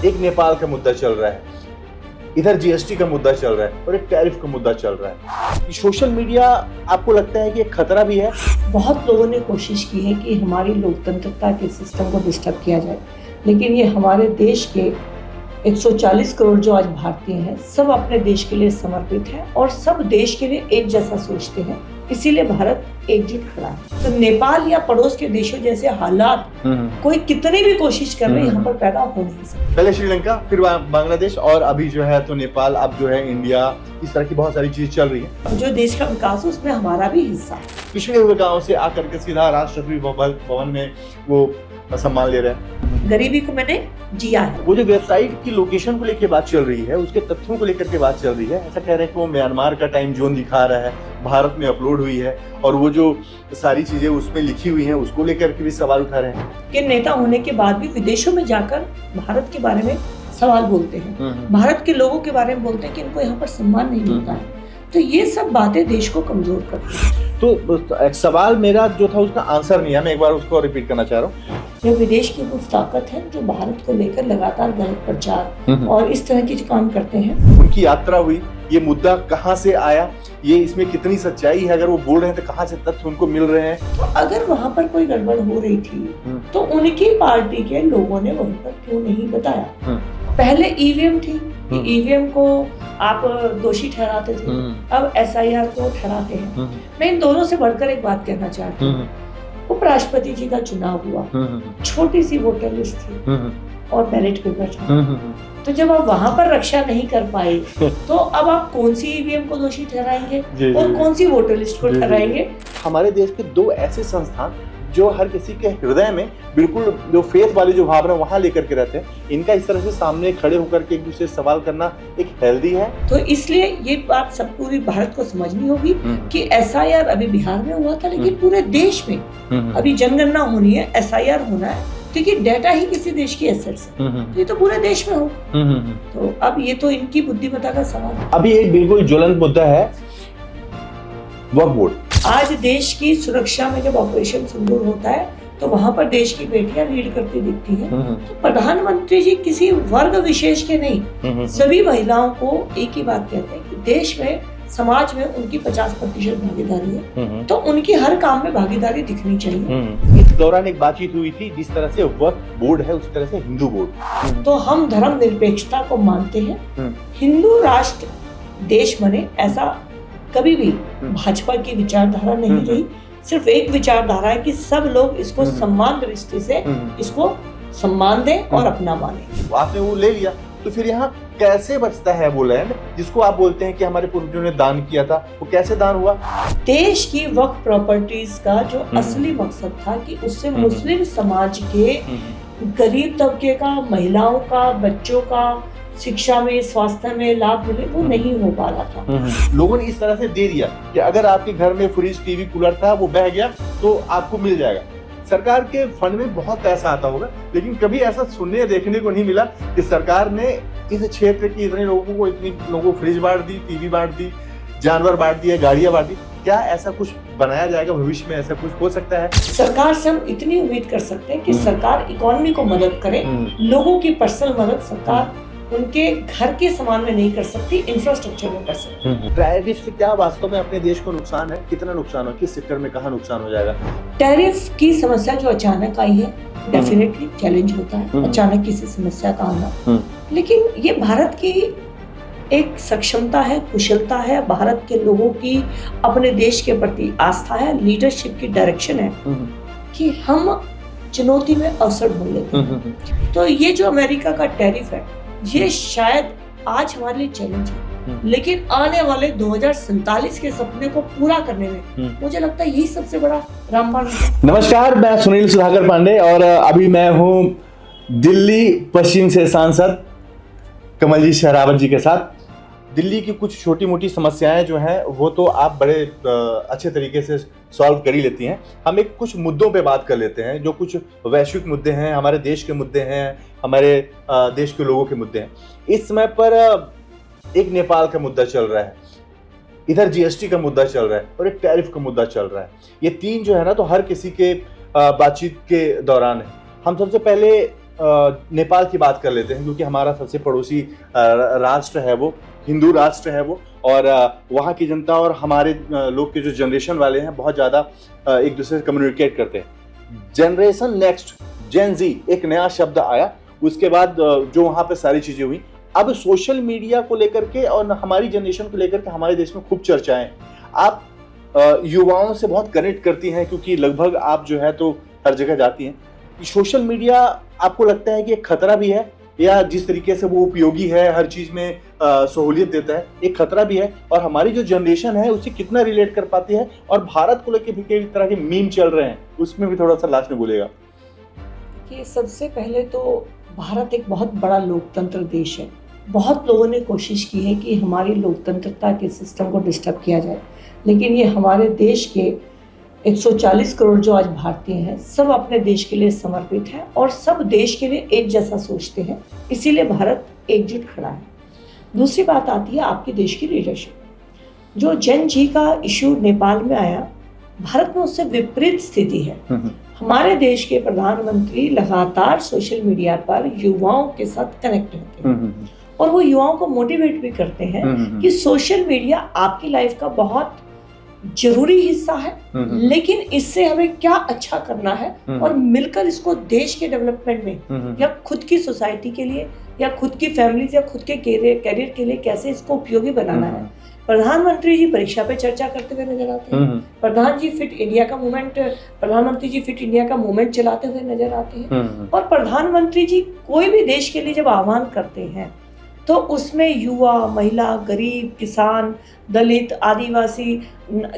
एक नेपाल का मुद्दा चल रहा है, इधर जीएसटी का मुद्दा चल रहा है और एक टैरिफ का मुद्दा चल रहा है। सोशल मीडिया आपको लगता है कि एक खतरा भी है? बहुत लोगों ने कोशिश की है कि हमारी लोकतंत्रता के सिस्टम को डिस्टर्ब किया जाए, लेकिन ये हमारे देश के 140 करोड़ जो आज भारतीय हैं, सब अपने देश के लिए समर्पित हैं और सब देश के लिए एक जैसा सोचते हैं, इसीलिए भारत एकजुट खड़ा है। तो नेपाल या पड़ोस के देशों जैसे हालात कोई कितनी भी कोशिश कर रहे यहाँ पर पैदा हो नहीं सकते। पहले श्रीलंका, फिर बांग्लादेश और अभी जो है तो नेपाल, अब जो है इंडिया, इस तरह की बहुत सारी चीज चल रही है। जो देश का विकास है उसमें हमारा भी हिस्सा है। पिछड़े हुए गाँव से आकर के सीधा राष्ट्रपति भवन में वो सम्मान ले रहे हैं। गरीबी को मैंने जिया है। वो जो वेबसाइट की लोकेशन को लेकर बात चल रही है, उसके तथ्यों को लेकर के बात चल रही है, ऐसा कह रहे हैं कि वो म्यांमार का टाइम जोन दिखा रहा है, भारत में अपलोड हुई है और वो जो सारी चीजें उसमें लिखी हुई हैं उसको लेकर के भी सवाल उठा रहे हैं कि नेता होने के बाद भी विदेशों में जाकर भारत के बारे में सवाल बोलते हैं, भारत के लोगों के बारे में बोलते हैं कि इनको यहाँ पर सम्मान नहीं मिलता है। तो ये सब बातें देश को कमजोर करती हैं। तो एक सवाल मेरा जो था उसका आंसर नहीं है, मैं एक बार उसको रिपीट करना चाह रहा हूँ। ये विदेश की कुछ ताकत है जो भारत को लेकर लगातार गलत प्रचार और इस तरह के जो काम करते हैं। उनकी यात्रा हुई, ये मुद्दा कहाँ से आया, ये इसमें कितनी सच्चाई है, अगर वो बोल रहे हैं तो कहाँ से तथ्य उनको मिल रहे हैं? तो अगर वहाँ पर कोई गड़बड़ हो रही थी तो उनकी पार्टी के लोगों ने वहीं पर क्यों नहीं बताया? पहले ईवीएम थी, ईवीएम को आप दोषी ठहराते थे, अब एसआईआर को ठहराते हैं। मैं इन दोनों से बढ़कर एक बात कहना चाहती हूँ। उपराष्ट्रपति जी का चुनाव हुआ, छोटी सी वोटर लिस्ट थी और बैलेट पेपर था। तो जब आप वहां पर रक्षा नहीं कर पाए तो अब आप कौन सी ईवीएम को दोषी ठहराएंगे और कौन सी वोटर लिस्ट को ठहराएंगे? हमारे देश के दो ऐसे संस्थान जो हर किसी के हृदय में बिल्कुल जो फेथ वाली जो भावना वहां लेकर के रहते हैं, इनका इस तरह से सामने खड़े होकर के एक दूसरे से सवाल करना एक हेल्दी है। तो इसलिए ये बात सब पूरी भारत को समझनी होगी कि एसआईआर अभी बिहार में हुआ था, लेकिन पूरे देश में अभी जनगणना होनी है, एसआईआर होना है, क्योंकि डेटा ही किसी देश की एसेट्स है। तो ये तो पूरे देश में हो। तो अब ये तो इनकी बुद्धिमत्ता का सवाल है। अभी एक बिल्कुल ज्वलंत मुद्दा है वक्फ बोर्ड। आज देश की सुरक्षा में जब ऑपरेशन सिंदूर होता है तो वहां पर देश की बेटियां लीड करती दिखती हैं। तो प्रधानमंत्री जी किसी वर्ग विशेष के नहीं, सभी महिलाओं को एक ही बात कहते हैं कि देश में, समाज में उनकी 50% भागीदारी है, तो उनकी हर काम में भागीदारी दिखनी चाहिए। इस दौरान एक बातचीत हुई थी, जिस तरह से वक्फ बोर्ड है उसी तरह से हिंदू बोर्ड। तो हम धर्म निरपेक्षता को मानते हैं, हिंदू राष्ट्र देश बने, ऐसा कभी भी भाजपा की विचारधारा नहीं रही। सिर्फ एक विचारधारा है कि सब लोग इसको सम्मान दृष्टि से इसको सम्मान दें और अपना माने। आपने वो ले लिया, तो फिर यहाँ कैसे बचता है वो लैंड जिसको आप बोलते हैं कि हमारे पूर्वजों ने दान किया था? वो कैसे दान हुआ? देश की वक्फ प्रॉपर्टीज का जो असली मकसद था कि उससे मुस्लिम समाज के गरीब तबके का, महिलाओं का, बच्चों का शिक्षा में, स्वास्थ्य में लाभ मिले, वो नहीं हो पा रहा था। लोगों ने इस तरह से दे दिया कि अगर आपके घर में फ्रिज, टीवी, कूलर था, वो बह गया तो आपको मिल जाएगा। सरकार के फंड में बहुत पैसा आता होगा, लेकिन कभी ऐसा सुनने देखने को नहीं मिला कि सरकार ने इस क्षेत्र के इतने लोगों को, इतनी लोगों को फ्रिज बांट दी, टीवी बांट दी, जानवर बांट दिए, गाड़ियां बांट दी। क्या ऐसा कुछ बनाया जाएगा भविष्य में? ऐसा कुछ हो सकता है? सरकार से हम इतनी उम्मीद कर सकते हैं कि सरकार इकोनॉमी को मदद करे, लोगों की पर्सनल मदद सरकार उनके घर के सामान में नहीं कर सकती, इंफ्रास्ट्रक्चर में कर सकती। टैरिफ से क्या वास्तव में अपने देश को नुकसान है? कितना नुकसान हो, किस सेक्टर में कहाँ नुकसान हो जाएगा? टैरिफ की समस्या जो अचानक आई है, डेफिनेटली चैलेंज होता है अचानक किसी समस्या का आना, लेकिन ये भारत की एक सक्षमता है, कुशलता है, भारत के लोगों की अपने देश के प्रति आस्था है, लीडरशिप की डायरेक्शन है कि हम चुनौती में अवसर ढूंढ लेते हैं। तो ये जो अमेरिका का टैरिफ है, ये शायद आज हमारे लिए चैलेंज है, लेकिन आने वाले 2047 के सपने को पूरा करने में मुझे लगता है यही सबसे बड़ा रामबाण है। नमस्कार, मैं सुनील सुधाकर पांडे और अभी मैं हूँ दिल्ली पश्चिम से सांसद कमलजीत शेरावत जी के साथ। दिल्ली की कुछ छोटी मोटी समस्याएं जो हैं वो तो आप बड़े अच्छे तरीके से सॉल्व कर ही लेती हैं। हम एक कुछ मुद्दों पे बात कर लेते हैं, जो कुछ वैश्विक मुद्दे हैं, हमारे देश के मुद्दे हैं, हमारे देश के लोगों के मुद्दे हैं। इस समय पर एक नेपाल का मुद्दा चल रहा है, इधर जीएसटी का मुद्दा चल रहा है और एक टैरिफ का मुद्दा चल रहा है। ये तीन जो है ना, तो हर किसी के बातचीत के दौरान है। हम सबसे पहले नेपाल की बात कर लेते हैं, क्योंकि हमारा सबसे पड़ोसी राष्ट्र है वो, हिंदू राष्ट्र है वो, और वहाँ की जनता और हमारे लोग के जो जनरेशन वाले हैं बहुत ज़्यादा एक दूसरे से कम्युनिकेट करते हैं। जनरेशन नेक्स्ट, जेन जी एक नया शब्द आया, उसके बाद जो वहाँ पे सारी चीज़ें हुई, अब सोशल मीडिया को लेकर के और हमारी जनरेशन को लेकर के हमारे देश में खूब चर्चाएं। आप युवाओं से बहुत कनेक्ट करती हैं, क्योंकि लगभग आप जो है तो हर जगह जाती हैं। सोशल मीडिया आपको लगता है कि एक खतरा भी है, या जिस तरीके से वो उपयोगी है, हर चीज में सहूलियत देता है, एक खतरा भी है, और हमारी जो जनरेशन है उससे कितना रिलेट कर पाती है, और भारत को लेकर भी कई तरह के मीम चल रहे हैं, उसमें भी थोड़ा सा लास्ट में बोलेगा। कि सबसे पहले तो भारत एक बहुत बड़ा लोकतंत्र देश है। बहुत लोगों ने कोशिश की है कि हमारी लोकतंत्रता के सिस्टम को डिस्टर्ब किया जाए, लेकिन ये हमारे देश के 140 करोड़ जो आज भारतीय हैं, सब अपने देश के लिए समर्पित हैं और सब देश के लिए एक जैसा सोचते हैं, इसीलिए भारत एकजुट खड़ा है। दूसरी बात आती है आपके देश की लीडरशिप। जो जेन जी का इशू नेपाल में आया, भारत में उससे विपरीत स्थिति है। हमारे देश के प्रधानमंत्री लगातार सोशल मीडिया पर युवाओं के साथ कनेक्ट रहते हैं और वो युवाओं को मोटिवेट भी करते हैं कि सोशल मीडिया आपकी लाइफ का बहुत जरूरी हिस्सा है, लेकिन इससे हमें क्या अच्छा करना है और मिलकर इसको देश के डेवलपमेंट में या खुद की सोसाइटी के लिए या खुद की फैमिली या खुद के कैरियर के लिए कैसे इसको उपयोगी बनाना है। प्रधानमंत्री जी परीक्षा पे चर्चा करते हुए नजर आते हैं। प्रधानमंत्री जी फिट इंडिया का मूवमेंट चलाते हुए नजर आते हैं। और प्रधानमंत्री जी कोई भी देश के लिए जब आह्वान करते हैं तो उसमें युवा, महिला, गरीब, किसान, दलित, आदिवासी,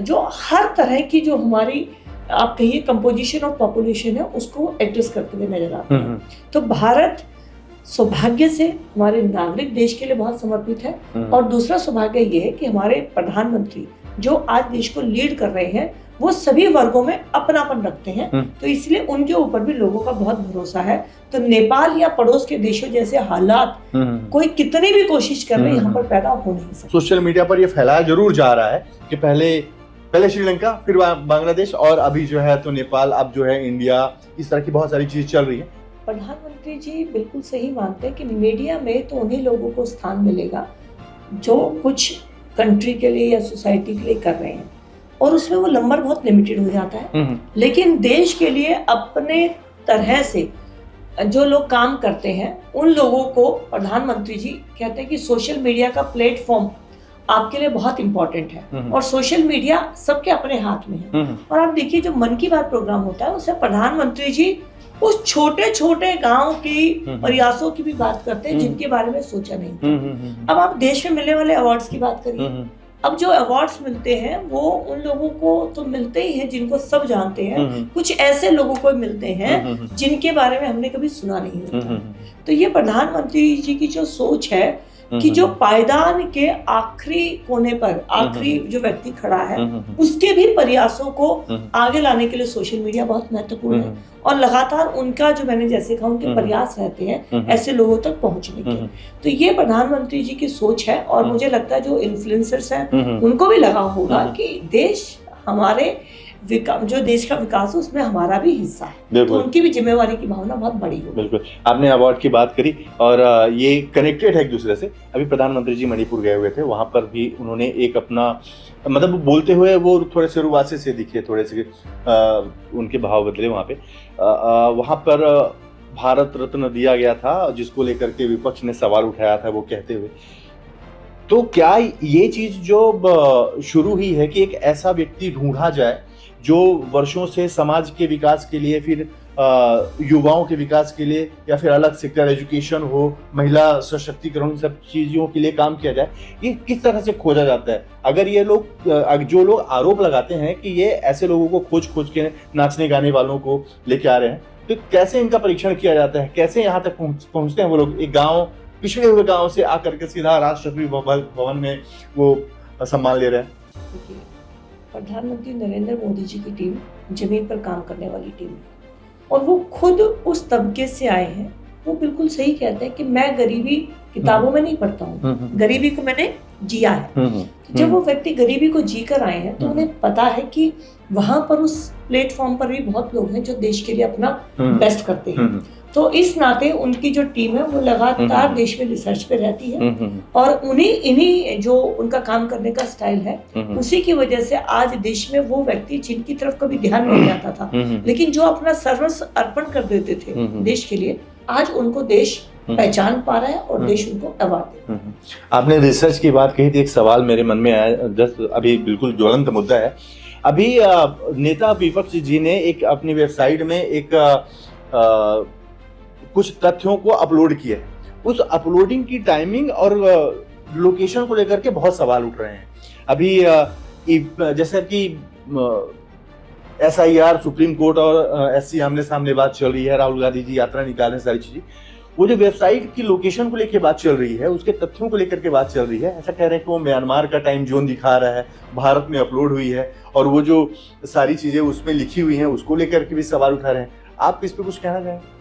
जो हर तरह की जो हमारी आप कहिए कंपोजिशन ऑफ पॉपुलेशन है उसको एड्रेस करते हुए नजर आते हैं। तो भारत सौभाग्य से हमारे नागरिक देश के लिए बहुत समर्पित है। और दूसरा सौभाग्य ये है कि हमारे प्रधानमंत्री जो आज देश को लीड कर रहे हैं वो सभी वर्गों में अपनापन रखते हैं, तो इसलिए उनके ऊपर भी लोगों का बहुत भरोसा है। तो नेपाल या पड़ोस के देशों जैसे हालात कोई कितनी भी कोशिश कर रहे यहाँ पर पैदा हो नहीं सकते। सोशल मीडिया पर ये फैलाया जरूर जा रहा है कि पहले श्रीलंका, फिर बांग्लादेश, और अभी जो है तो नेपाल, अब जो है इंडिया, इस तरह की बहुत सारी चीजें चल रही है। प्रधानमंत्री जी बिल्कुल सही मानते हैं कि मीडिया में तो उन्हीं लोगों को स्थान मिलेगा जो कुछ कंट्री के लिए या सोसाइटी के लिए कर रहे हैं, और उसमें वो नंबर बहुत लिमिटेड हो जाता है। लेकिन देश के लिए अपने तरह से जो लोग काम करते हैं उन लोगों को प्रधानमंत्री जी कहते हैं कि सोशल मीडिया का प्लेटफॉर्म आपके लिए बहुत इंपॉर्टेंट है और सोशल मीडिया सबके अपने हाथ में है। और आप देखिए जो मन की बात प्रोग्राम होता है उसमें प्रधानमंत्री जी उस छोटे छोटे गांव की प्रयासों की भी बात करते हैं जिनके बारे में सोचा नहीं था। अब आप देश में मिलने वाले अवार्ड्स की बात करिए। अब जो अवार्ड्स मिलते हैं वो उन लोगों को तो मिलते ही हैं जिनको सब जानते हैं, कुछ ऐसे लोगों को मिलते हैं जिनके बारे में हमने कभी सुना नहीं होता। तो ये प्रधानमंत्री जी की जो सोच है कि जो पायदान के आखिरी कोने पर आखिरी जो व्यक्ति खड़ा है उसके भी प्रयासों को आगे लाने के लिए सोशल मीडिया बहुत महत्वपूर्ण है। और लगातार उनका जो मैंने जैसे कहा उनके प्रयास रहते हैं ऐसे लोगों तक पहुंचने के। तो ये प्रधानमंत्री जी की सोच है और मुझे लगता है जो इन्फ्लुएंसर्स हैं उनको भी लगा होगा कि देश हमारे जो देश का विकास है उसमें हमारा भी हिस्सा है, तो उनकी भी जिम्मेवारी की भावना बहुत बड़ी होगी। बिल्कुल, आपने अवार्ड की बात करी और ये कनेक्टेड है एक दूसरे से। अभी प्रधानमंत्री जी मणिपुर गए हुए थे, वहां पर भी उन्होंने एक अपना मतलब बोलते हुए वो थोड़े से रुवासे से दिखे, थोड़े से उनके भाव बदले वहां पे। वहां पर भारत रत्न दिया गया था जिसको लेकर के विपक्ष ने सवाल उठाया था, वो कहते हुए। तो क्या ये चीज जो शुरू ही है कि एक ऐसा व्यक्ति ढूंढा जाए जो वर्षों से समाज के विकास के लिए, फिर युवाओं के विकास के लिए, या फिर अलग सेक्टर एजुकेशन हो, महिला सशक्तिकरण, सब चीजों के लिए काम किया जाए, ये किस तरह से खोजा जाता है? अगर ये लोग जो लोग आरोप लगाते हैं कि ये ऐसे लोगों को खोज के नाचने गाने वालों को लेके आ रहे हैं, तो कैसे इनका परीक्षण किया जाता है? कैसे यहाँ तक पहुँचते हैं वो लोग? एक गाँव, पिछड़े हुए गाँव से आकर के सीधा राष्ट्रपति भवन में वो सम्मान ले रहे हैं। प्रधानमंत्री नरेंद्र मोदी जी की टीम जमीन पर काम करने वाली टीम है और वो खुद उस तबके से आए हैं। वो बिल्कुल सही कहते हैं कि मैं गरीबी किताबों में नहीं पढ़ता हूँ, गरीबी को मैंने जिया है। तो जब वो व्यक्ति गरीबी को जी कर आए हैं तो उन्हें पता है कि वहां पर उस प्लेटफॉर्म पर भी बहुत लोग हैं जो देश के लिए अपना बेस्ट करते हैं। तो इस नाते उनकी जो टीम है वो लगातार देश में रिसर्च पे रहती है और इन्हीं जो उनका काम करने का स्टाइल है उसी की वजह से आज देश में वो व्यक्ति जिनकी तरफ कभी ध्यान नहीं जाता था लेकिन जो अपना सर्वस्व अर्पण कर देते थे देश के लिए, आज उनको देश पहचान पा रहा है और देश उनको अवार्ड दे रहा है। आपने रिसर्च की बात कही थी, एक सवाल मेरे मन में आया, जस्ट अभी बिल्कुल ज्वलंत मुद्दा है। अभी नेता विपक्ष जी ने एक अपनी वेबसाइट में एक कुछ तथ्यों को अपलोड किया है। उस अपलोडिंग की टाइमिंग और लोकेशन को लेकर के बहुत सवाल उठ रहे हैं। अभी जैसे कि SIR, सुप्रीम कोर्ट और SC आमने सामने बात चल रही है, राहुल गांधी जी यात्रा निकालें, सारी चीजें, वो जो वेबसाइट की लोकेशन को लेकर बात चल रही है, उसके तथ्यों को लेकर के बात चल रही है। ऐसा कह रहे हैं कि वो म्यांमार का टाइम जोन दिखा रहा है, भारत में अपलोड हुई है और वो जो सारी चीजें उसमें लिखी हुई हैं उसको लेकर के भी सवाल उठा रहे हैं। आप इस पे कुछ कहना चाहेंगे?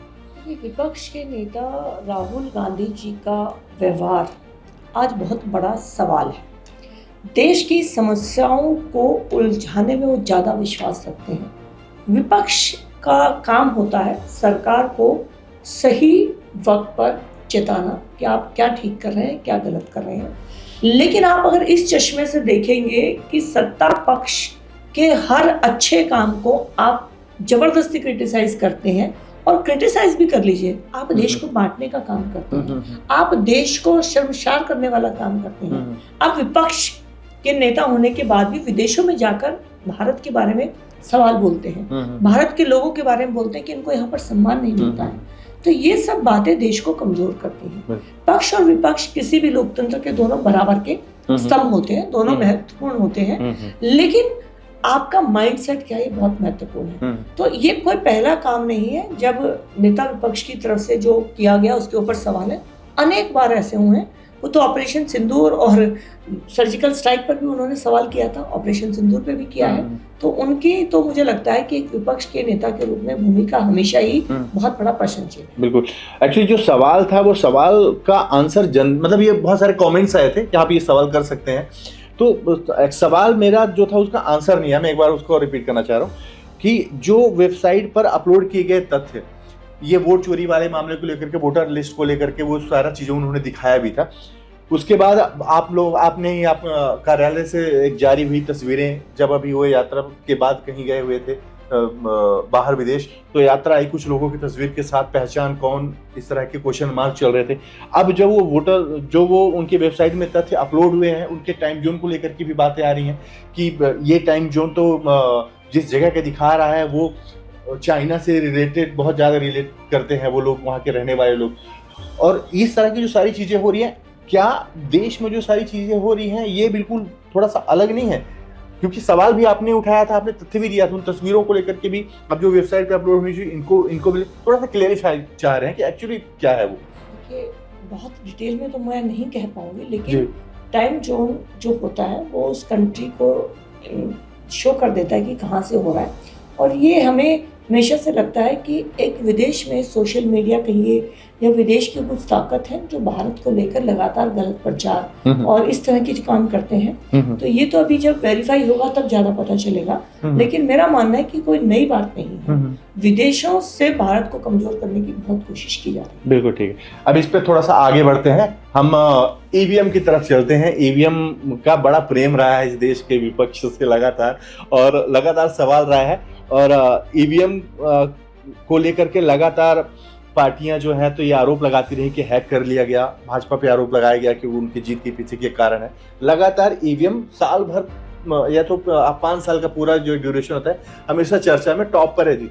विपक्ष के नेता राहुल गांधी जी का व्यवहार आज बहुत बड़ा सवाल है। देश की समस्याओं को उलझाने में वो ज़्यादा विश्वास रखते हैं। विपक्ष का काम होता है सरकार को सही वक्त पर चेताना कि आप क्या ठीक कर रहे हैं, क्या गलत कर रहे हैं। लेकिन आप अगर इस चश्मे से देखेंगे कि सत्ता पक्ष के हर अच्छे काम को आप जबरदस्ती क्रिटिसाइज करते हैं और क्रिटिसाइज भी कर लीजिए, आप देश को बांटने का काम करते हैं, आप देश को शर्मसार करने वाला काम करते हैं। आप विपक्ष के नेता होने के बाद भी विदेशों में जाकर भारत के बारे में सवाल बोलते हैं, भारत के लोगों के बारे में बोलते हैं कि इनको यहाँ पर सम्मान नहीं मिलता है। तो ये सब बातें देश को कमजोर करती हैं। पक्ष और विपक्ष किसी भी लोकतंत्र के दोनों बराबर के स्तंभ होते हैं, दोनों महत्वपूर्ण होते हैं, लेकिन आपका माइंडसेट क्या है, ये बहुत महत्वपूर्ण है। तो ये कोई पहला काम नहीं है जब नेता विपक्ष की तरफ से जो किया गया उसके ऊपर सवाल है। अनेक बार ऐसे हुए हैं, वो तो ऑपरेशन सिंदूर और सर्जिकल स्ट्राइक पर भी उन्होंने सवाल किया था, ऑपरेशन सिंदूर पे भी किया है। तो उनकी तो मुझे लगता है कि एक विपक्ष के नेता के रूप में भूमिका हमेशा ही बहुत बड़ा प्रशंसनीय है। बिल्कुल। एक्चुअली जो सवाल था वो सवाल का आंसर मतलब ये बहुत सारे कमेंट्स आए थे कि आप ये सवाल कर सकते हैं, तो एक सवाल मेरा जो था उसका आंसर नहीं है। मैं एक बार उसको रिपीट करना चाह रहा हूँ कि जो वेबसाइट पर अपलोड किए गए तथ्य, ये वोट चोरी वाले मामले को लेकर के, वोटर लिस्ट को लेकर के, वो सारा चीज़ें उन्होंने दिखाया भी था। उसके बाद आपने कार्यालय से एक जारी हुई तस्वीरें, जब अभी वो यात्रा के बाद कहीं गए हुए थे बाहर विदेश, तो यात्रा आई कुछ लोगों की तस्वीर के साथ, पहचान कौन, इस तरह के क्वेश्चन मार्क चल रहे थे। अब जब वो उनकी वेबसाइट में तथ्य अपलोड हुए हैं, उनके टाइम जोन को लेकर के भी बातें आ रही हैं कि ये टाइम जोन तो जिस जगह के दिखा रहा है वो चाइना से रिलेटेड, बहुत ज़्यादा रिलेट करते हैं वो लोग, वहाँ के रहने वाले लोग। और इस तरह की जो सारी चीज़ें हो रही हैं, क्या देश में जो सारी चीज़ें हो रही हैं ये बिल्कुल थोड़ा सा अलग नहीं है? क्योंकि सवाल भी आपने उठाया था, आपने तथ्य भी दिया था, उन तस्वीरों को लेकर के भी अब जो वेबसाइट पे अपलोड हुई, इनको भी थोड़ा सा क्लेरिफाई चाह रहे हैं कि एक्चुअली क्या है वो। देखिए, बहुत डिटेल में तो मैं नहीं कह पाऊंगी, लेकिन टाइम जोन जो होता है वो उस कंट्री को शो कर देता है कि कहाँ से हो रहा है। और ये हमें हमेशा से लगता है कि एक विदेश में सोशल मीडिया कहिए या विदेश की कुछ ताकत है जो भारत को लेकर लगातार गलत प्रचार और इस तरह के काम करते हैं। तो ये तो अभी जब वेरीफाई होगा तब ज्यादा पता चलेगा, लेकिन मेरा मानना है कि कोई नई बात नहीं है। विदेशों से भारत को कमजोर करने की बहुत कोशिश की जा रही है। बिल्कुल ठीक है। अब इस पे थोड़ा सा आगे बढ़ते हैं, हम EVM की तरफ चलते हैं। EVM का बड़ा प्रेम रहा है इस देश के विपक्ष से लगातार, और लगातार सवाल रहा है, और EVM को लेकर के लगातार पार्टियां जो है तो ये आरोप लगाती रही कि हैक कर लिया गया। भाजपा पे आरोप लगाया गया कि वो उनकी जीत के पीछे के कारण है। लगातार EVM साल भर या तो 5 साल का पूरा जो ड्यूरेशन होता है हमेशा चर्चा में टॉप पर रहती।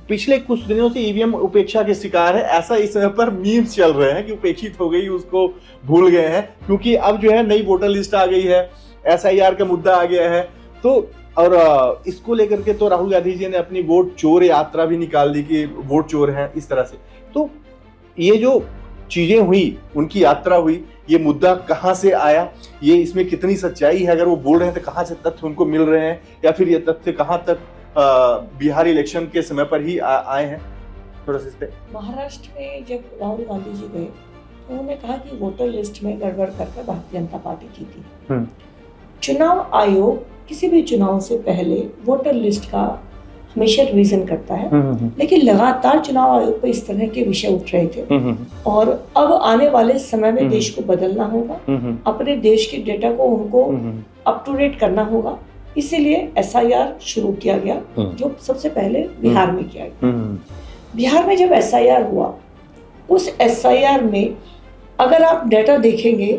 पिछले कुछ दिनों से EVM उपेक्षा के शिकार है, ऐसा इस समय पर मीम्स चल रहे हैं कि उपेक्षित हो गई, उसको भूल गए हैं, क्योंकि अब जो है नई वोटर लिस्ट आ गई है, SIR का मुद्दा आ गया है। तो और इसको लेकर के तो राहुल गांधी जी ने अपनी वोट चोर यात्रा भी निकाल दी कि वोट चोर हैं, इस तरह से। तो ये जो चीजें हुई, उनकी यात्रा हुई, ये मुद्दा कहाँ से आया, ये इसमें कितनी सच्चाई है, अगर वो बोल रहे हैं तो कहाँ से तथ्य उनको मिल रहे हैं, या फिर ये तथ्य कहाँ तक बिहार इलेक्शन के समय पर ही आए हैं? थोड़ा सा इस पे। महाराष्ट्र में जब राहुल गांधी जी गए तो उन्होंने कहा कि वोटर लिस्ट में गड़बड़ करके भारतीय जनता पार्टी जीती। चुनाव आयोग किसी भी चुनाव से पहले वोटर लिस्ट का हमेशा रिवीजन करता है, लेकिन लगातार चुनाव आयोग पर इस तरह के विषय उठ रहे थे और अब आने वाले समय में देश को बदलना होगा, अपने देश के डेटा को उनको अप टू डेट करना होगा। इसीलिए SIR शुरू किया गया, जो सबसे पहले बिहार में किया गया। बिहार में जब SIR हुआ, उस SIR में अगर आप डेटा देखेंगे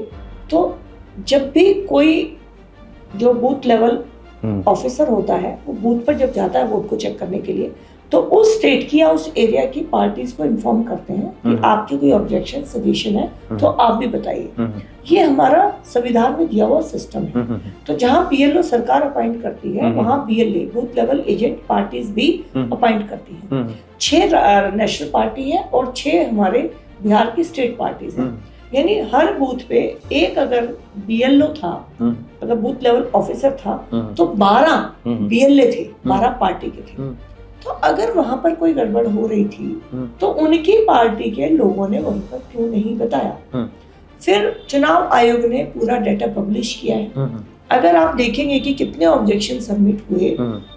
तो जब भी कोई जो बूथ लेवल ऑफिसर होता है वो बूथ पर जब जाता है वोट को चेक करने के लिए, तो उस स्टेट की या उस एरिया की पार्टीज को इन्फॉर्म करते हैं कि आपकी कोई ऑब्जेक्शन सजेशन है तो आप भी बताइए। ये हमारा संविधान में दिया हुआ सिस्टम है। तो जहाँ BLO सरकार अपॉइंट करती है, वहाँ BLA booth level agent parties भी अपॉइंट करती है। 6 नेशनल पार्टी है और 6 हमारे बिहार की स्टेट पार्टीज हैं। यानी हर बूथ पे एक अगर BLO था, अगर बूथ लेवल ऑफिसर था, तो 12 BLA थे, 12 पार्टी के थे। तो अगर वहां पर कोई गड़बड़ हो रही थी तो उनकी पार्टी के लोगों ने वहीं पर क्यों नहीं बताया? फिर चुनाव आयोग ने पूरा डेटा पब्लिश किया है। अगर आप देखेंगे कि कितने ऑब्जेक्शन सबमिट हुए,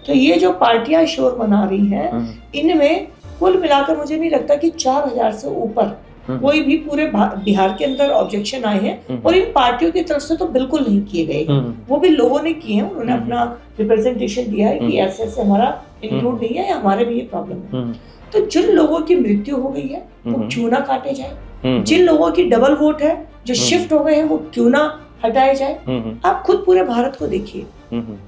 तो ये जो पार्टियां शोर मना रही हैं, इनमें कुल मिलाकर मुझे नहीं लगता कि 4000 से ऊपर कोई भी पूरे बिहार के अंदर ऑब्जेक्शन आए हैं। और इन पार्टियों की तरफ से तो बिल्कुल नहीं किए गए, वो भी लोगों ने किए हैं। उन्होंने अपना रिप्रेजेंटेशन दिया है कि ऐसे ऐसे हमारा इंक्लूड नहीं है या हमारे भी ये प्रॉब्लम है। तो जिन लोगों की मृत्यु हो गई है वो क्यों ना काटे जाए, जिन लोगों की डबल वोट है जो शिफ्ट हो गए हैं वो क्यों ना हटाए जाए। आप खुद पूरे भारत को देखिए,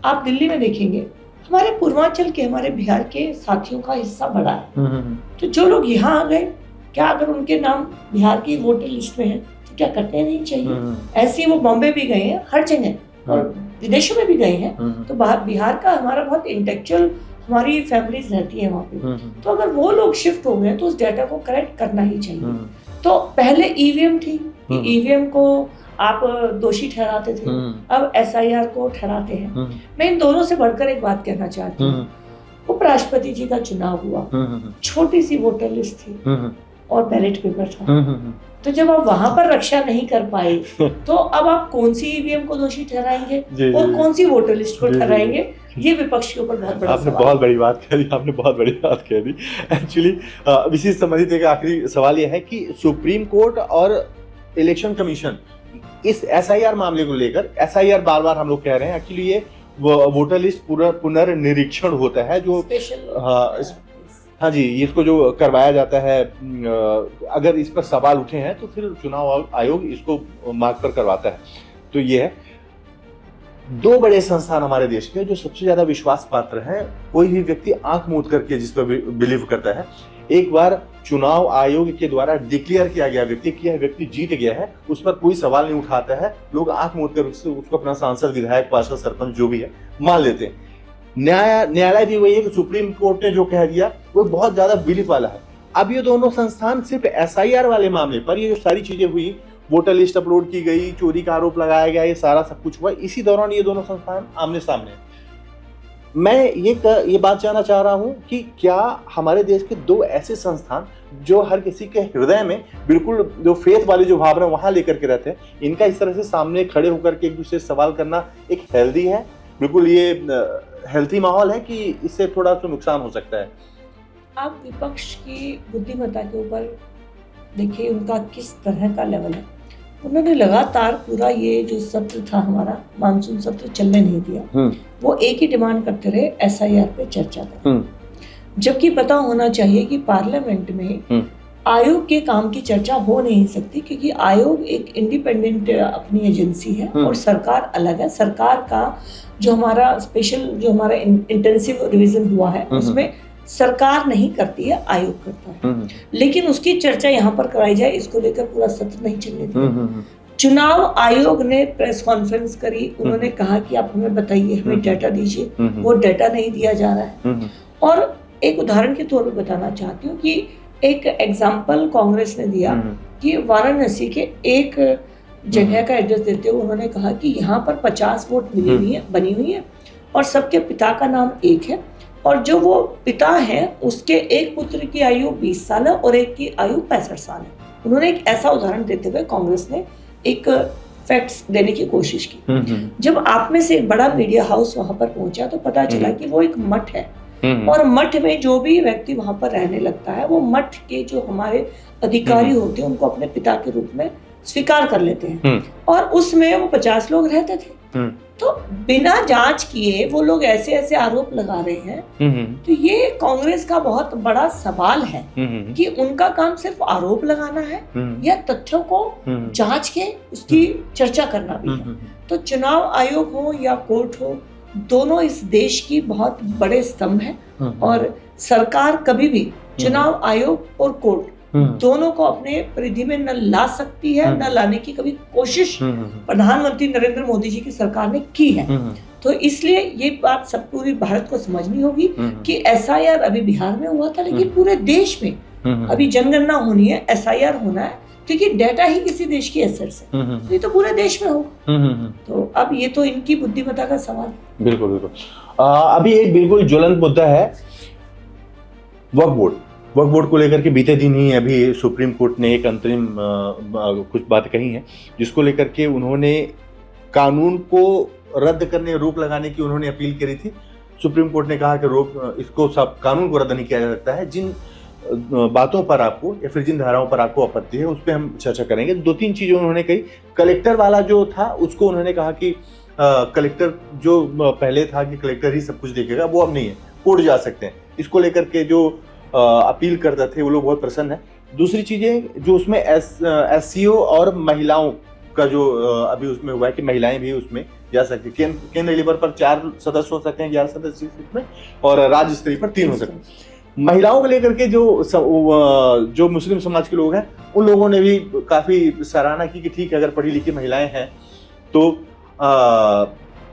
आप दिल्ली में देखेंगे, हमारे पूर्वांचल के, हमारे बिहार के साथियों का हिस्सा बड़ा है। तो जो लोग यहाँ आ गए, क्या अगर उनके नाम बिहार की वोटर लिस्ट में है तो क्या कटने नहीं चाहिए? ऐसे वो बॉम्बे भी गए हैं, हर जगह और विदेशों में भी गए हैं। तो बिहार का हमारा बहुत इंटेलेक्चुअल हमारी फैमिलीज रहती है वहाँ पे। तो अगर वो लोग शिफ्ट हो गए तो उस डेटा को करेक्ट करना ही चाहिए। तो पहले EVM थी, EVM को आप दोषी ठहराते थे, अब SIR को ठहराते हैं। मैं इन दोनों से बढ़कर एक बात कहना चाहती हूँ। उपराष्ट्रपति जी का चुनाव हुआ, छोटी सी वोटर लिस्ट थी और बैलेट पेपर था। तो जब आप वहां पर रक्षा नहीं कर पाए तो अब आप कौन सी EVM को दोषी ठहराएंगे और कौन सी वोटर लिस्ट को ठहराएंगे? ये विपक्ष के ऊपर बहुत बड़ा आपने बहुत बड़ी बात कह दी, आपने बहुत बड़ी बात कह दी। एक्चुअली इसी से संबंधित एक आखिरी सवाल ये है कि सुप्रीम कोर्ट और इलेक्शन कमीशन इस SIR मामले को लेकर, SIR बार बार हम लोग कह रहे हैं, एक्चुअली ये वोटर लिस्ट पुनर्निरीक्षण होता है जो स्पेशल हाँ जी, इसको जो करवाया जाता है, अगर इस पर सवाल उठे हैं तो फिर चुनाव आयोग इसको मार्ग पर करवाता है। तो ये है 2 बड़े संस्थान हमारे देश के जो सबसे ज्यादा विश्वास पात्र हैं, कोई भी व्यक्ति आंख मूंद करके जिस पर बिलीव करता है। एक बार चुनाव आयोग के द्वारा डिक्लेयर किया गया व्यक्ति कि यह व्यक्ति जीत गया है, उस पर कोई सवाल नहीं उठाता है, लोग आंख मूंद कर उसको अपना सांसद, विधायक, पार्षद, सरपंच जो भी है मान लेते हैं। न्यायालय भी वही है कि सुप्रीम कोर्ट ने जो कह दिया वो बहुत ज्यादा बिलीफ वाला है। अब ये दोनों संस्थान सिर्फ SIR वाले मामले पर, ये जो सारी चीजें हुई, वोटर लिस्ट अपलोड की गई, चोरी का आरोप लगाया गया, ये सारा सब कुछ हुआ, इसी दौरान ये दोनों संस्थान आमने सामने। मैं ये बात जानना चाह रहा हूं कि क्या हमारे देश के 2 ऐसे संस्थान जो हर किसी के हृदय में बिल्कुल जो फेथ वाली जो भावना वहां लेकर के रहते हैं, इनका इस तरह से सामने खड़े होकर के एक दूसरे से सवाल करना एक हेल्दी है, बिल्कुल ये हेल्थी माहौल है कि इससे थोड़ा तो नुकसान हो सकता है? आप विपक्ष की बुद्धिमत्ता के ऊपर देखिए, उनका किस तरह का लेवल है। उन्होंने लगातार पूरा ये जो सत्र था हमारा, मानसून सत्र चलने नहीं दिया। वो एक ही डिमांड करते रहे, SIR पे चर्चा करें, जबकि पता होना चाहिए कि पार्लियामेंट में आयोग के काम की चर्चा हो नहीं सकती, क्योंकि आयोग एक इंडिपेंडेंट अपनी एजेंसी है और सरकार अलग है। सरकार का जो हमारा स्पेशल, जो हमारा इंटेंसिव रिवीजन हुआ है, उसमें सरकार नहीं करती है, आयोग करता है। लेकिन उसकी चर्चा यहाँ पर कराई जाए, इसको लेकर पूरा सत्र नहीं चलने दिया। चुनाव आयोग ने प्रेस कॉन्फ्रेंस करी, उन्होंने कहा कि आप हमें बताइए, हमें डाटा दीजिए, वो डाटा नहीं दिया जा रहा है। और एक उदाहरण के तौर पर बताना चाहती हूँ कि एक एग्जाम्पल कांग्रेस ने दिया कि वाराणसी के एक जगह का एड्रेस देते हुए उन्होंने कहा कि यहाँ पर 50 वोट मिली हुई है, बनी हुई है, और सबके पिता का नाम एक है, और जो वो पिता है उसके एक पुत्र की आयु 20 साल है और एक की आयु 65 साल है। उन्होंने एक ऐसा उदाहरण देते हुए कांग्रेस ने एक फैक्ट्स देने की कोशिश की। जब आप में से एक बड़ा मीडिया हाउस वहां पर पहुंचा तो पता चला कि वो एक मठ है, और मठ में जो भी व्यक्ति वहां पर रहने लगता है वो मठ के जो हमारे अधिकारी होते हैं उनको अपने पिता के रूप में स्वीकार कर लेते हैं, और उसमें वो 50 लोग रहते थे। तो बिना जांच किए वो लोग ऐसे ऐसे आरोप लगा रहे हैं। तो ये कांग्रेस का बहुत बड़ा सवाल है कि उनका काम सिर्फ आरोप लगाना है या तथ्यों को जांच के उसकी चर्चा करना भी है। तो चुनाव आयोग हो या कोर्ट हो, दोनों इस देश की बहुत बड़े स्तंभ है, और सरकार कभी भी चुनाव आयोग और कोर्ट दोनों को अपने परिधि में न ला सकती है, न लाने की कभी कोशिश प्रधानमंत्री नरेंद्र मोदी जी की सरकार ने की है। तो इसलिए ये बात सब पूरी भारत को समझनी होगी कि एसआईआर अभी बिहार में हुआ था, लेकिन पूरे देश में अभी जनगणना होनी है, एसआईआर होना है, क्योंकि डेटा ही किसी देश की एसेट्स है, तो ये तो पूरे देश में होगा। तो अब ये तो इनकी बुद्धिमत्ता का सवाल है। बिल्कुल बिल्कुल। अभी एक बिल्कुल ज्वलंत मुद्दा है वक्फ बोर्ड। वक्फ बोर्ड को लेकर के बीते दिन ही अभी सुप्रीम कोर्ट ने एक अंतरिम कुछ बात कही है, जिसको लेकर के उन्होंने कानून को रद्द करने, रोक लगाने की उन्होंने अपील करी थी। सुप्रीम कोर्ट ने कहा कि इसको सब कानून को रद्द नहीं किया जा सकता है। जिन बातों पर आपको या फिर जिन धाराओं पर आपको आपत्ति है उस पर हम चर्चा करेंगे। 2-3 चीजें उन्होंने कही। कलेक्टर वाला जो था उसको उन्होंने कहा कि कलेक्टर जो पहले था कि कलेक्टर ही सब कुछ देखेगा, वो अब नहीं है, कोर्ट जा सकते हैं। इसको लेकर के जो अपील करते थे वो लोग बहुत प्रसन्न है। दूसरी चीजें जो उसमें एससीओ और महिलाओं का जो अभी उसमें हुआ है कि महिलाएं भी उसमें जा सकती है। केंद्रीय लेवल पर 4 सदस्य हो सकते हैं, 11 सदस्य में, और राज्य स्तरीय पर 3 हो सकते हैं। महिलाओं को लेकर के जो मुस्लिम समाज के लोग हैं उन लोगों ने भी काफी सराहना की कि ठीक है, अगर पढ़ी लिखी महिलाएं हैं तो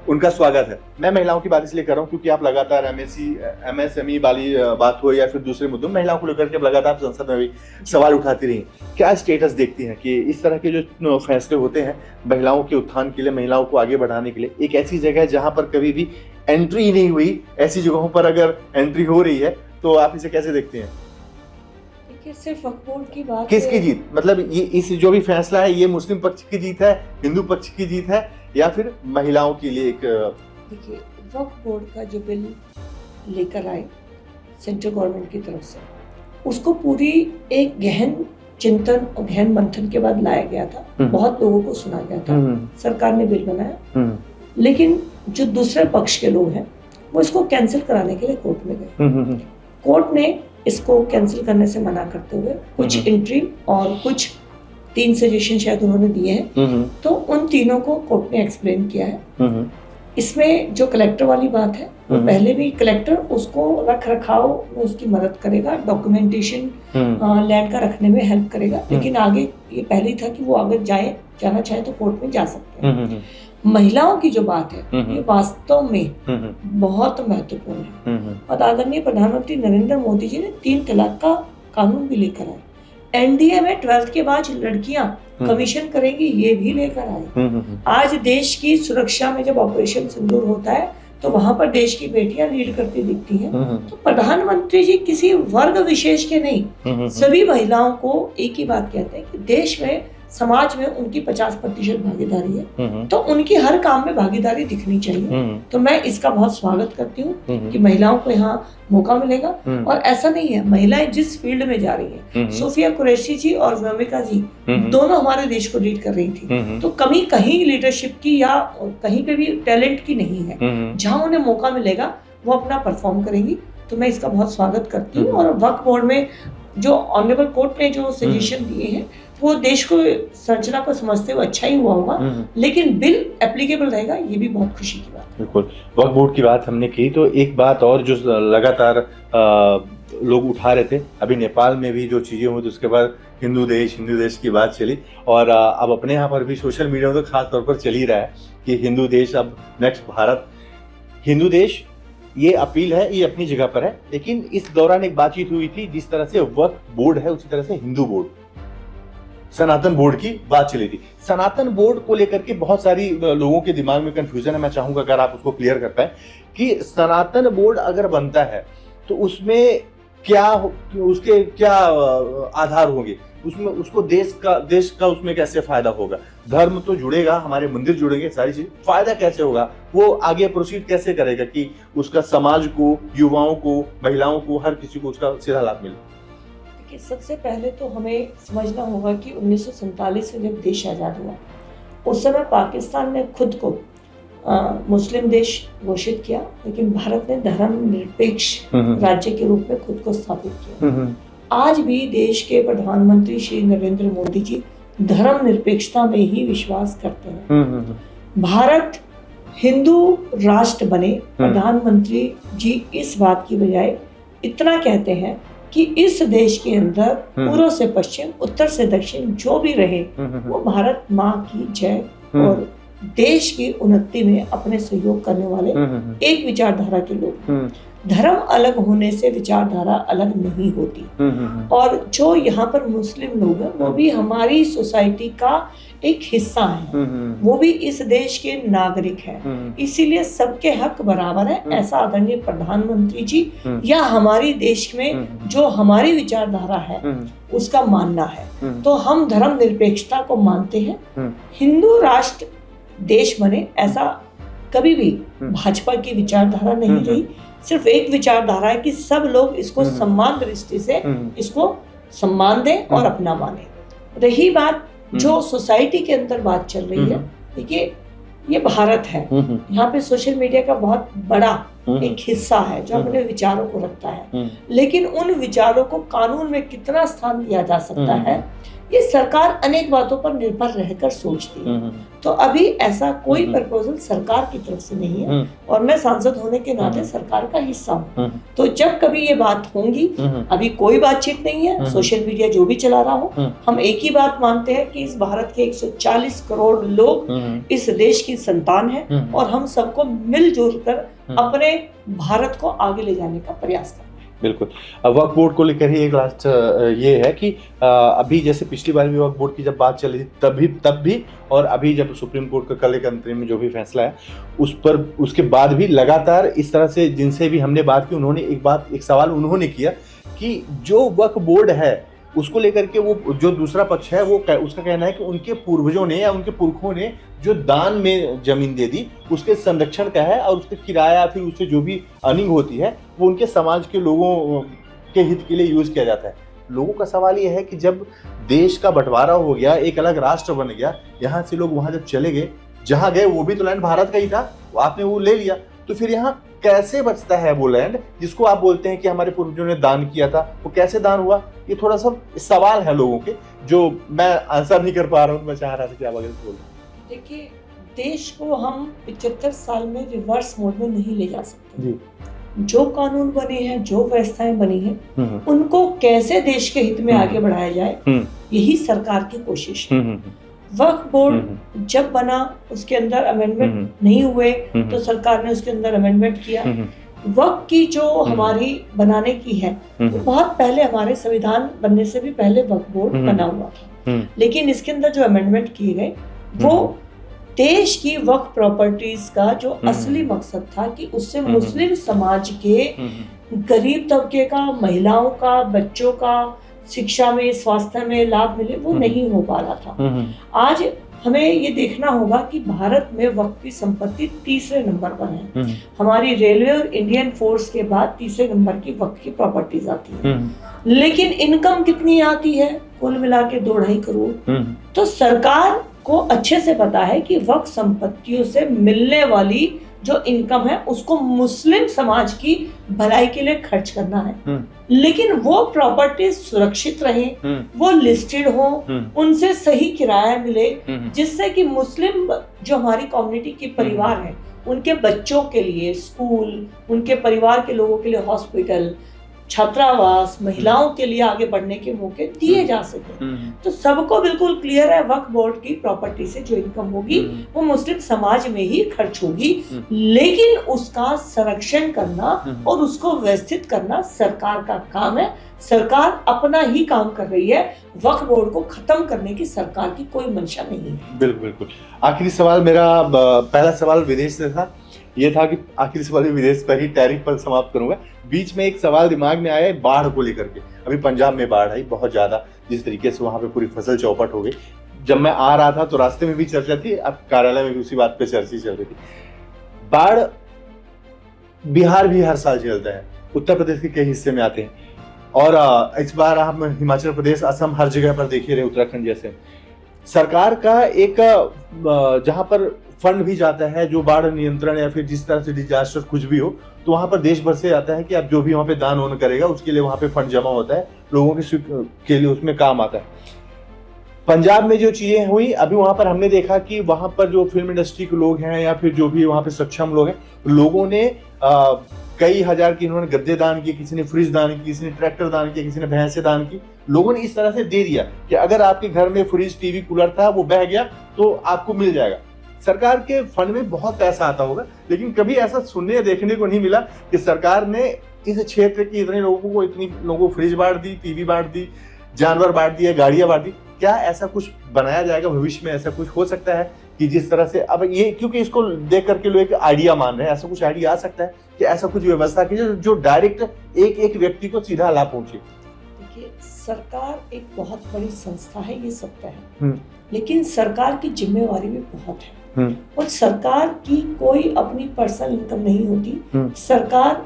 उनका स्वागत है। मैं महिलाओं की बात इसलिए कर रहा हूँ क्योंकि आप लगातार एमएसएमई वाली बात हो या फिर दूसरे मुद्दों, महिलाओं को लेकर के लगातार संसद में भी सवाल उठाती रही। क्या स्टेटस देखती हैं कि इस तरह के जो फैसले होते हैं महिलाओं के उत्थान के लिए, महिलाओं को आगे बढ़ाने के लिए, एक ऐसी जगह है जहां पर कभी भी एंट्री ही नहीं हुई, ऐसी जगहों पर अगर एंट्री हो रही है तो आप इसे कैसे देखते हैं? सिर्फ वक्फ बोर्ड की बात, किसकी जीत, मतलब ये इस जो भी फैसला है ये मुस्लिम पक्ष की जीत है, हिंदू पक्ष की जीत है, या फिर महिलाओं के लिए एक? देखिए, वक्फ बोर्ड का जो बिल लेकर आए सेंट्रल गवर्नमेंट की तरफ से, उसको पूरी एक गहन चिंतन और गहन मंथन के बाद लाया गया था। बहुत लोगों को सुना गया था, सरकार ने बिल बनाया, लेकिन जो दूसरे पक्ष के लोग हैं वो इसको कैंसिल कराने के लिए कोर्ट में गए। कोर्ट ने इसको कैंसिल करने से मना करते हुए कुछ इंट्रीम और कुछ 3 सजेशन शायद उन्होंने दिए हैं, तो उन तीनों को कोर्ट ने एक्सप्लेन किया है। इसमें जो कलेक्टर वाली बात है, वो पहले भी कलेक्टर उसको रख रखाव में उसकी मदद करेगा, डॉक्यूमेंटेशन लैंड का रखने में हेल्प करेगा, लेकिन आगे ये पहले ही था कि वो अगर जाना चाहे तो कोर्ट में जा सकते हैं। महिलाओं की जो बात है ये वास्तव में बहुत महत्वपूर्ण है, और आदरणीय प्रधानमंत्री नरेंद्र मोदी जी ने 3 तलाक का कानून भी लेकर आए। एनडीए में 12th के बाद लड़कियां कमीशन करेंगी, ये भी लेकर आए। आज देश की सुरक्षा में जब ऑपरेशन सिंदूर होता है तो वहां पर देश की बेटियां लीड करती दिखती हैं। तो प्रधानमंत्री जी किसी वर्ग विशेष के नहीं, सभी महिलाओं को एक ही बात कहते हैं कि देश में, समाज में उनकी 50% भागीदारी है, तो उनकी हर काम में भागीदारी दिखनी चाहिए। तो मैं इसका बहुत स्वागत करती हूँ कि महिलाओं को यहाँ मौका मिलेगा। और ऐसा नहीं है, महिलाएं जिस फील्ड में जा रही हैं, सोफिया कुरैशी जी और व्योमिका जी दोनों हमारे देश को लीड कर रही थी, तो कमी कहीं लीडरशिप की या कहीं पे भी टैलेंट की नहीं है। जहाँ उन्हें मौका मिलेगा वो अपना परफॉर्म करेंगी, तो मैं इसका बहुत स्वागत करती हूँ। और वक्फ बोर्ड में जो ऑनरेबल कोर्ट ने जो सजेशन दिए हैं वो देश को, संरचना को समझते हुए अच्छा ही हुआ होगा, लेकिन बिल एप्लीकेबल रहेगा, ये भी बहुत खुशी की बात है। बिल्कुल, वक्फ बोर्ड की बात हमने की, तो एक बात और जो लगातार लोग उठा रहे थे, अभी नेपाल में भी जो चीज़ें हुई तो उसके बाद हिंदू देश की बात चली, और अब अपने यहाँ पर भी सोशल मीडिया में तो खास तौर पर चल ही रहा है कि हिंदू देश अब नेक्स्ट भारत। हिंदू देश ये अपील है, ये अपनी जगह पर है, लेकिन इस दौरान एक बातचीत हुई थी, जिस तरह से वक्फ बोर्ड है उसी तरह से हिंदू बोर्ड, सनातन बोर्ड की बात चली थी। सनातन बोर्ड को लेकर के बहुत सारी लोगों के दिमाग में कंफ्यूजन है। मैं चाहूंगा अगर आप उसको क्लियर कर पाए कि सनातन बोर्ड अगर बनता है तो उसमें क्या, उसके क्या आधार होंगे, उसमें उसको देश का उसमें कैसे फायदा होगा? धर्म तो जुड़ेगा, हमारे मंदिर जुड़ेंगे, सारी चीज, फायदा कैसे होगा? वो आगे प्रोसीड कैसे करेगा कि उसका समाज को, युवाओं को, महिलाओं को, हर किसी को उसका सीधा लाभ मिले? देखिए, सबसे पहले तो हमें समझना होगा कि 1947 में जब देश आज़ाद हुआ, उस समय पाकिस्तान ने खुद को मुस्लिम देश घोषित किया, लेकिन भारत ने धर्मनिरपेक्ष राज्य के रूप में खुद को स्थापित किया। आज भी देश के प्रधानमंत्री श्री नरेंद्र मोदी जी धर्मनिरपेक्षता में ही विश्वास करते हैं। भारत हिंदू राष्ट्र बने, प्रधानमंत्री जी इस बात की बजाय इतना कहते हैं कि इस देश के अंदर पूर्व से पश्चिम, उत्तर से दक्षिण जो भी रहे, वो भारत माँ की जय और देश की उन्नति में अपने सहयोग करने वाले एक विचारधारा के लोग। धर्म अलग होने से विचारधारा अलग नहीं होती। और जो यहाँ पर मुस्लिम लोग हैं, वो भी हमारी सोसाइटी का एक हिस्सा है, वो भी इस देश के नागरिक हैं। इसीलिए सबके हक बराबर है, ऐसा आदरणीय प्रधानमंत्री जी या हमारी देश में जो हमारी विचारधारा है उसका मानना है। तो हम धर्म निरपेक्षता को मानते हैं। हिंदू राष्ट्र देश बने, ऐसा कभी भी भाजपा की विचारधारा नहीं रही। सिर्फ एक विचारधारा है कि सब लोग इसको सम्मान दृष्टि से इसको सम्मान दें और अपना माने। रही बात जो सोसाइटी के अंदर बात चल रही है, देखिए ये भारत है, यहाँ पे सोशल मीडिया का बहुत बड़ा एक हिस्सा है जो अपने विचारों को रखता है, लेकिन उन विचारों को कानून में कितना स्थान दिया जा सकता है, ये सरकार अनेक बातों पर निर्भर रहकर सोचती है। तो अभी ऐसा कोई प्रपोजल सरकार की तरफ से नहीं है, और मैं सांसद होने के नाते सरकार का हिस्सा हूँ। तो जब कभी ये बात होंगी, अभी कोई बातचीत नहीं है, सोशल मीडिया जो भी चला रहा हो, हम एक ही बात मानते हैं कि इस भारत के 140 करोड़ लोग इस देश की संतान है, और हम सबको मिलजुल कर अपने भारत को आगे ले जाने का प्रयास करते हैं। बिल्कुल। वक्फ बोर्ड को लेकर ही एक लास्ट ये है कि अभी जैसे पिछली बार भी वक्फ बोर्ड की जब बात चली तब भी और अभी जब सुप्रीम कोर्ट का कल एक अंतरिम में जो भी फैसला है उस पर, उसके बाद भी लगातार इस तरह से जिनसे भी हमने बात की, उन्होंने एक सवाल उन्होंने किया कि जो वक्फ बोर्ड है उसको लेकर के वो जो दूसरा पक्ष है वो उसका कहना है कि उनके पूर्वजों ने या उनके पुरखों ने जो दान में जमीन दे दी उसके संरक्षण का है, और उसके किराया फिर उससे जो भी अर्निंग होती है वो उनके समाज के लोगों के हित के लिए यूज किया जाता है। लोगों का सवाल ये है कि जब देश का बंटवारा हो गया, एक अलग राष्ट्र बन गया, यहाँ से लोग वहां जब चले गए, जहाँ गए वो भी तो लैंड भारत का ही था, आपने वो ले लिया, तो फिर यहाँ कैसे बचता है वो लैंड जिसको आप बोलते हैं कि हमारे पूर्वजों ने दान किया था? वो कैसे दान हुआ? ये थोड़ा सा सवाल है लोगों के जो मैं आंसर नहीं कर पा रहा हूँ। मैं चाह रहा था कि आप आगे बोलें। देखिए, देश को हम 75 साल में रिवर्स मोड में नहीं ले जा सकते जी। जो कानून बने हैं, जो व्यवस्थाएं बनी हैं, उनको कैसे देश के हित में आगे बढ़ाया जाए, यही सरकार की कोशिश है। वक्फ बोर्ड जब बना उसके अंदर अमेंडमेंट नहीं हुए तो सरकार ने उसके अंदर अमेंडमेंट किया। वक्फ की जो हमारी बनाने की है, तो बहुत पहले, हमारे संविधान बनने से भी पहले वक्फ बोर्ड बना हुआ था, लेकिन इसके अंदर जो अमेंडमेंट किए गए वो देश की वक्फ प्रॉपर्टीज का जो असली मकसद था कि उससे मुस्लिम समाज के गरीब तबके का, महिलाओं का, बच्चों का शिक्षा में, स्वास्थ्य में लाभ मिले, वो नहीं हो पा रहा था। आज हमें ये देखना होगा कि भारत में वक्फ की संपत्ति तीसरे नंबर पर है। हमारी रेलवे और इंडियन फोर्स के बाद तीसरे नंबर की वक्फ की प्रॉपर्टीज आती है, लेकिन इनकम कितनी आती है? कुल मिला के 2-2.5 करोड़। तो सरकार को अच्छे से पता है कि वक्फ संपत्तियों से मिलने वाली जो इनकम है उसको मुस्लिम समाज की भलाई के लिए खर्च करना है, लेकिन वो प्रॉपर्टी सुरक्षित रहे, वो लिस्टेड हो, उनसे सही किराया मिले, जिससे कि मुस्लिम जो हमारी कम्युनिटी के परिवार है उनके बच्चों के लिए स्कूल, उनके परिवार के लोगों के लिए हॉस्पिटल, छात्रावास, महिलाओं के लिए आगे बढ़ने के मौके दिए जा सके। तो सबको बिल्कुल क्लियर है, वक्फ बोर्ड की प्रॉपर्टी से जो इनकम होगी वो मुस्लिम समाज में ही खर्च होगी, लेकिन उसका संरक्षण करना और उसको व्यवस्थित करना सरकार का काम है। सरकार अपना ही काम कर रही है, वक्फ बोर्ड को खत्म करने की सरकार की कोई मंशा नहीं है। बिल्कुल बिल्कुल। आखिरी सवाल मेरा, पहला सवाल विदेश से था, ये था कि आखिरी सवाल विदेश पर ही टैरिफ पर समाप्त करूंगा। बीच में एक सवाल दिमाग में आया है बाढ़ को लेकर के। अभी पंजाब में बाढ़ आई बहुत ज्यादा, जिस तरीके से वहाँ पे पूरी फसल चौपट हो गई। जब मैं आ रहा था तो रास्ते में भी चर्चा थी, अब कार्यालय में भी उसी बात पे चर्चा चल रही थी। बाढ़ बिहार भी हर साल झेलता है, उत्तर प्रदेश के कई हिस्से में आते हैं, और इस बार हम हिमाचल प्रदेश, असम, हर जगह पर देख ही रहे, उत्तराखंड जैसे। सरकार का एक जहां पर फंड भी जाता है जो बाढ़ नियंत्रण या फिर जिस तरह से डिजास्टर कुछ भी हो, तो वहां पर देश भर से आता है कि आप जो भी वहां पे दान वान करेगा उसके लिए वहां पे फंड जमा होता है, लोगों के लिए उसमें काम आता है। पंजाब में जो चीजें हुई, अभी वहां पर हमने देखा कि वहां पर जो फिल्म इंडस्ट्री के लोग हैं या फिर जो भी वहां पे सक्षम लोग हैं, लोगों ने कई हजार की इन्होंने गद्दे दान किए, किसी ने फ्रिज दान की, किसी ने ट्रैक्टर दान किया, किसी ने भैंसे दान की। लोगों ने इस तरह से दे दिया कि अगर आपके घर में फ्रिज, टीवी, कूलर था, वो बह गया तो आपको मिल जाएगा। सरकार के फंड में बहुत पैसा आता होगा, लेकिन कभी ऐसा सुनने या देखने को नहीं मिला कि सरकार ने इस क्षेत्र के इतने लोगों को फ्रिज बांट दी, टीवी बांट दी, जानवर बांट दिए, गाड़ियां बांट दी। क्या ऐसा कुछ बनाया जाएगा भविष्य में? ऐसा कुछ हो सकता है कि जिस तरह से अब ये, क्योंकि इसको देख करके लोग एक आइडिया मान रहे हैं, ऐसा कुछ आइडिया आ सकता है कि ऐसा कुछ व्यवस्था की जो डायरेक्ट एक एक व्यक्ति को सीधा लाभ पहुंचे? देखिए, सरकार एक बहुत बड़ी संस्था है, ये सत्य है, लेकिन सरकार की जिम्मेवारी भी बहुत है, और सरकार की कोई अपनी पर्सनल इनकम नहीं होती। सरकार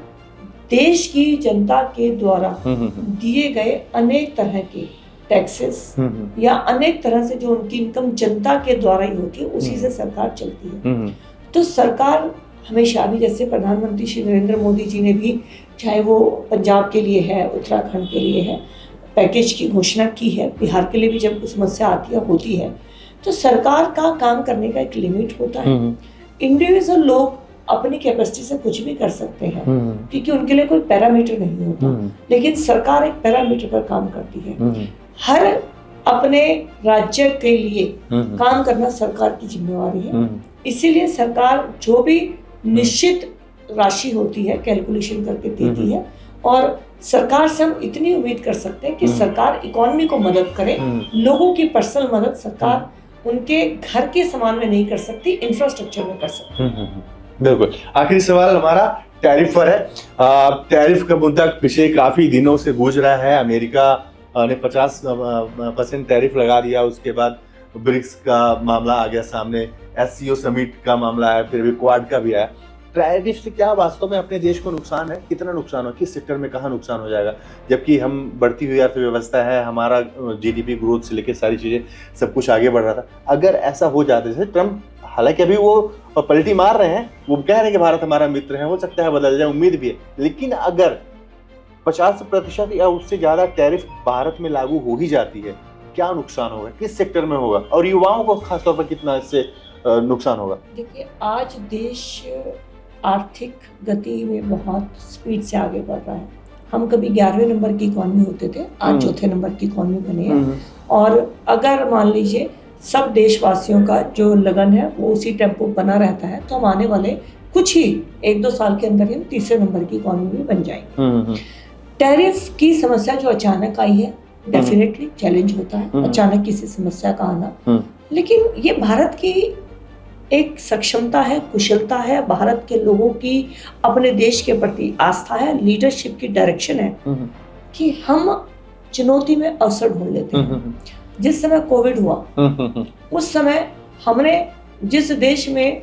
देश की जनता के द्वारा दिए गए अनेक तरह के टैक्सेस या अनेक तरह से जो उनकी इनकम जनता के द्वारा ही होती है, उसी से सरकार चलती है। तो सरकार हमेशा भी, जैसे प्रधानमंत्री श्री नरेंद्र मोदी जी ने भी, चाहे वो पंजाब के लिए है, उत्तराखंड के लिए है, पैकेज की घोषणा की है, बिहार के लिए भी जब कोई समस्या होती है, तो सरकार का काम करने का एक लिमिट होता है। इंडिविजुअल लोग अपनी कैपेसिटी से कुछ भी कर सकते हैं, क्योंकि उनके लिए कोई पैरामीटर नहीं होता, लेकिन सरकार एक पैरामीटर पर काम करती है। हर अपने राज्य के लिए काम करना सरकार की जिम्मेवारी है। इसीलिए सरकार जो भी निश्चित राशि होती है कैलकुलेशन करके देती है, और सरकार से हम इतनी उम्मीद कर सकते हैं कि सरकार इकोनॉमी को मदद करे। लोगों की पर्सनल मदद सरकार उनके घर के समान में नहीं कर सकती, इंफ्रास्ट्रक्चर में कर सकती है। बिल्कुल। आखिरी सवाल हमारा टैरिफ पर है। टैरिफ का मुद्दा पिछले काफी दिनों से गूंज रहा है। अमेरिका ने 50% टैरिफ लगा दिया, उसके बाद ब्रिक्स का मामला आ गया सामने, SCO समिट का मामला है, फिर भी क्वाड का भी आया। टैरिफ से क्या वास्तव में अपने देश को नुकसान है? कितना नुकसान हो, किस सेक्टर में कहाँ नुकसान हो जाएगा? जबकि हम बढ़ती हुई अर्थव्यवस्था है, हमारा GDP ग्रोथ से लेकर सारी चीजें सब कुछ आगे बढ़ रहा था। अगर ऐसा हो जाता, जैसे ट्रम्प, हालांकि अभी वो पलटी मार रहे हैं, वो कह रहे हैं कि भारत हमारा मित्र है, हो सकता है बदल जाए, उम्मीद भी है, लेकिन अगर 50% या उससे ज्यादा टैरिफ भारत में लागू हो ही जाती है, क्या नुकसान होगा, किस सेक्टर में होगा, और युवाओं को खासतौर पर कितना इससे नुकसान होगा? देखिए, आज देश आर्थिक गति में बहुत स्पीड से आगे बढ़ रहा है। हम कभी 11वें नंबर की इकोनॉमी होते थे, आज चौथे नंबर की इकोनॉमी बने हैं, और अगर मान लीजिए सब देशवासियों का जो लगन है वो उसी टेम्पो बना रहता है, तो हम आने वाले कुछ ही 1-2 साल के अंदर ही तीसरे नंबर की इकोनॉमी बन जाएंगे। टैरिफ की समस्या जो अचानक आई है, डेफिनेटली चैलेंज होता है अचानक किसी समस्या का आना, लेकिन ये भारत की एक सक्षमता है, कुशलता है, भारत के लोगों की अपने देश के प्रति आस्था है, लीडरशिप की डायरेक्शन है कि हम चुनौती में अवसर ढूंढ लेते हैं। जिस समय कोविड हुआ, उस समय हमने जिस देश में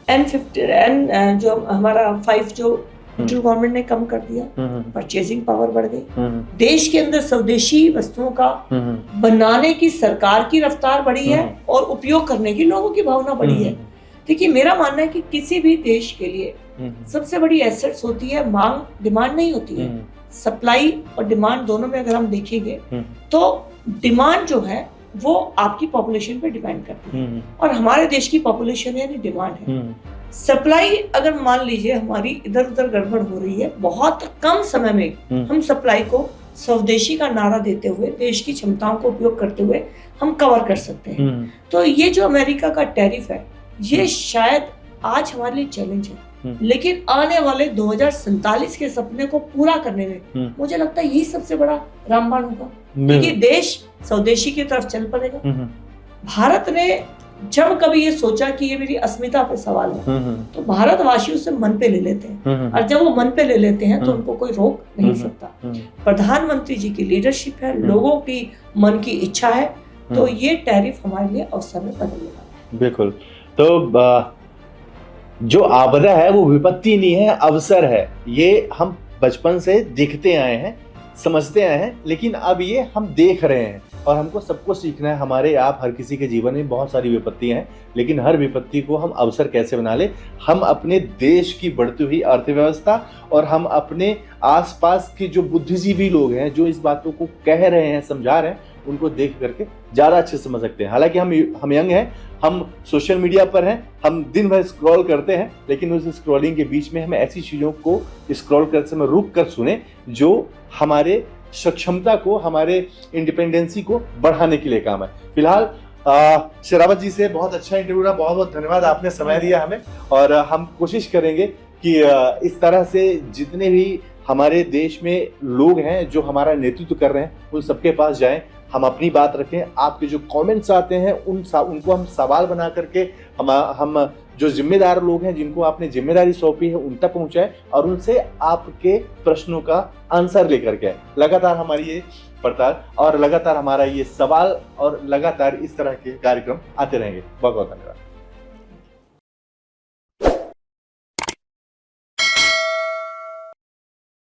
N जो हमारा 5 जो सेंट्रल गवर्नमेंट ने कम कर दिया, परचेजिंग पावर बढ़ गई, देश के अंदर स्वदेशी वस्तुओं का बनाने की सरकार की रफ्तार बढ़ी है, और उपयोग करने की लोगों की भावना बढ़ी है। देखिए, मेरा मानना है कि किसी भी देश के लिए सबसे बड़ी एसेट्स होती है मांग, डिमांड नहीं होती है। सप्लाई और डिमांड दोनों में अगर हम देखेंगे तो डिमांड जो है वो आपकी पॉपुलेशन पे डिपेंड करती है, और हमारे देश की पॉपुलेशन यानी डिमांड है। सप्लाई अगर मान लीजिए हमारी इधर उधर गड़बड़ हो रही है, बहुत कम समय में हम सप्लाई को स्वदेशी का नारा देते हुए, देश की क्षमताओं को उपयोग करते हुए हम कवर कर सकते हैं। तो ये जो अमेरिका का टैरिफ है, ये शायद आज हमारे लिए चैलेंज है, लेकिन आने वाले 2047 के सपने को पूरा करने में मुझे लगता है यही सबसे बड़ा रामबाण होगा, क्योंकि देश स्वदेशी की तरफ चल पड़ेगा। भारत ने जब कभी ये सोचा कि ये मेरी अस्मिता पे सवाल है, तो भारतवासी उसे मन पे ले लेते हैं, और जब वो मन पे ले लेते हैं तो उनको कोई रोक नहीं सकता। प्रधानमंत्री जी की लीडरशिप है, लोगों की मन की इच्छा है, तो ये टैरिफ हमारे लिए अवसर में बदलने वाला है। बिल्कुल। तो जो आपदा है वो विपत्ति नहीं है, अवसर है। ये हम बचपन से देखते आए हैं, समझते आए हैं, लेकिन अब ये हम देख रहे हैं और हमको सबको सीखना है। हमारे आप हर किसी के जीवन में बहुत सारी विपत्तियां हैं, लेकिन हर विपत्ति को हम अवसर कैसे बना ले। हम अपने देश की बढ़ती हुई अर्थव्यवस्था और हम अपने आसपास के जो बुद्धिजीवी लोग हैं, जो इस बातों को कह रहे हैं, समझा रहे हैं, उनको देख करके ज़्यादा अच्छे से समझ सकते हैं। हालांकि हम यंग हैं, हम सोशल मीडिया पर हैं, हम दिन भर स्क्रॉल करते हैं, लेकिन उस स्क्रॉलिंग के बीच में हमें ऐसी चीज़ों को स्क्रॉल करते समय रुक कर सुने जो हमारे सक्षमता को, हमारे इंडिपेंडेंसी को बढ़ाने के लिए काम है। फिलहाल शेरावत जी से बहुत अच्छा इंटरव्यू रहा, बहुत बहुत धन्यवाद, आपने समय दिया हमें। और हम कोशिश करेंगे कि इस तरह से जितने भी हमारे देश में लोग हैं जो हमारा नेतृत्व कर रहे हैं, उन सबके पास जाएं, हम अपनी बात रखें। आपके जो कमेंट्स आते हैं उनको हम सवाल बना करके हम जो जिम्मेदार लोग हैं, जिनको आपने जिम्मेदारी सौंपी है, उन तक पहुंचाएं और उनसे आपके प्रश्नों का आंसर लेकर के लगातार हमारी ये पड़ताल और लगातार हमारा ये सवाल और लगातार इस तरह के कार्यक्रम आते रहेंगे। बहुत बहुत धन्यवाद।